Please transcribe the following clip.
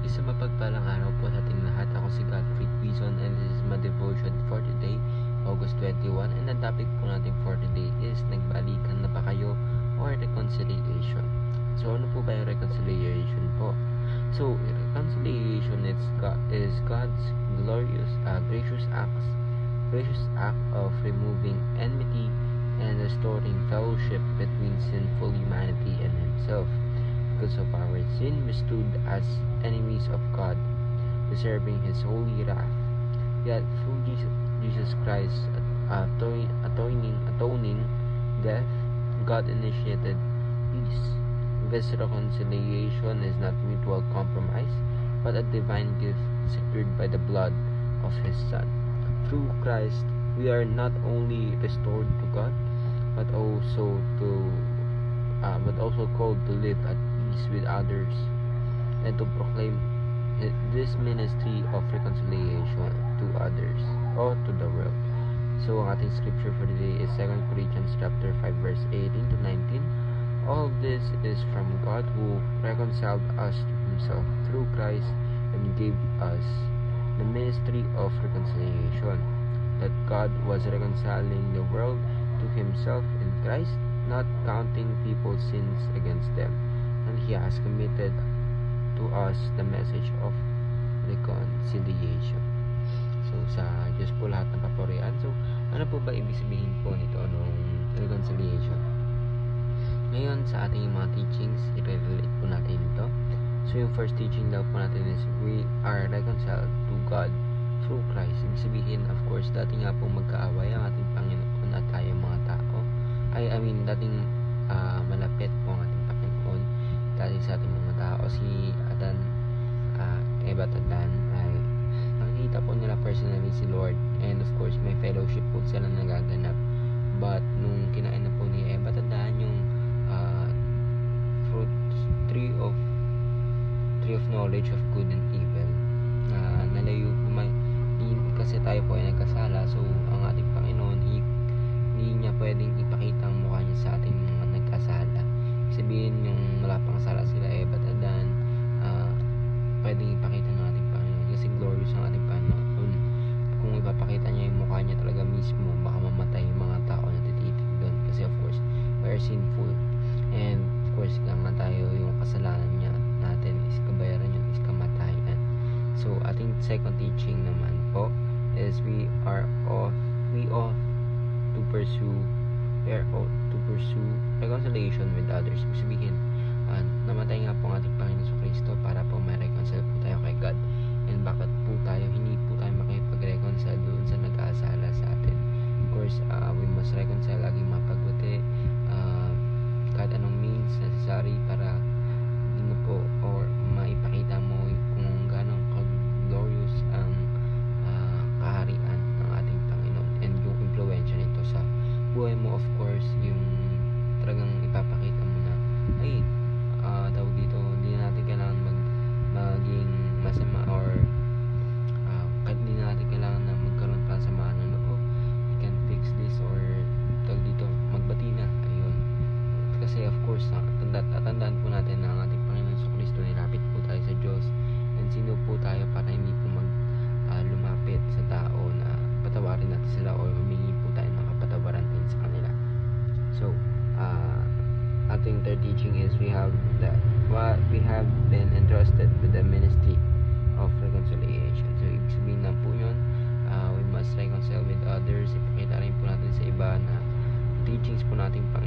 Isang mapagpalang araw po sa ating lahat. Ako si Godfrey Quizon and this is my devotion for today, August 21. And the topic po natin for today is nagbalikan na ba kayo or reconciliation. So ano po ba yung reconciliation po? So reconciliation is God's gracious act of removing enmity and restoring fellowship between sinful humanity and Himself. Because of our sin, we stood as enemies of God, deserving His holy wrath. Yet through Jesus Christ's atoning death, God initiated peace. This reconciliation is not mutual compromise, but a divine gift secured by the blood of His Son. Through Christ, we are not only restored to God, but also called to live at peace with others and to proclaim this ministry of reconciliation to others or to the world. So ang ating scripture for today is 2 Corinthians chapter 5 verse 18 to 19. All this is from God who reconciled us to Himself through Christ and gave us the ministry of reconciliation, that God was reconciling the world to Himself in Christ, not counting people's sins against them, and He has committed to us the message of reconciliation. So sa Diyos po lahat ng papurihan. So ano po ba ibig sabihin po nito, anong reconciliation? Ngayon sa ating mga teachings, i-relate po natin ito. So yung first teaching daw po natin is we are reconciled to God through Christ. Ibig sabihin, of course, dati nga po magkaaway ang ating Panginoon at tayong mga tao. Dating malapit po ang ating Panginoon dati sa ating mga tao. Si Eva at Adan ay nakikita po nila personally si Lord, and of course may fellowship po sila nagaganap. But nung kinain na po ni Eva at Adan yung tree of knowledge of good and evil, nalayo kasi tayo po ay nagkasala. So ang ating Panginoon hindi niya pwedeng ipakita ang mukha niya sa ating mga nagkasala. Sabihin yung wala pang sala sila Eva at Adan, pwedeng ipakita ng ating Panginoon kasi glorious ang ating Panginoon. Kung ipapakita niya yung mukha niya talaga mismo, baka mamatay yung mga tao na tititig doon, kasi of course we are sinful, and of course lang na tayo yung kasalanan niya natin is kabayaran niya is kamatayan. So ating second teaching naman po is we ought to pursue reconciliation with others. Ibig sabihin, namatay nga po ang ating Panginoon sa Kristo para po ma-reconcile po tayo kay God. And bakit po hindi po tayo makipag-reconcile doon sa nag-aasala sa atin? Of course, we must reconcile laging mapagbuti, kahit anong means necessary para hindi mo po or maipakita mo kung gano'ng glorious ang kaharian ng ating Panginoon and yung impluwensya nito sa buhay mo. Of course, yung talagang ipapakita mo na tawag dito, hindi na natin kailangan maging masama, or hindi na natin kailangan na magkaroon pa sa samaan ng loob. You can fix this, or tawag dito, magbati na. Ayun. Kasi of course, tandaan po natin na ang ating Panginoon sa Kristo, nilapit po tayo sa Diyos, and sino po tayo para hindi po lumapit sa tao na patawarin natin sila or humingi po tayo ng kapatawaran din sa kanila. So ating third teaching is we have been entrusted with the ministry of reconciliation. So ibig sabihin lang po yun, we must reconcile with others. Ipakita rin po natin sa iba na teachings po natin Panginoon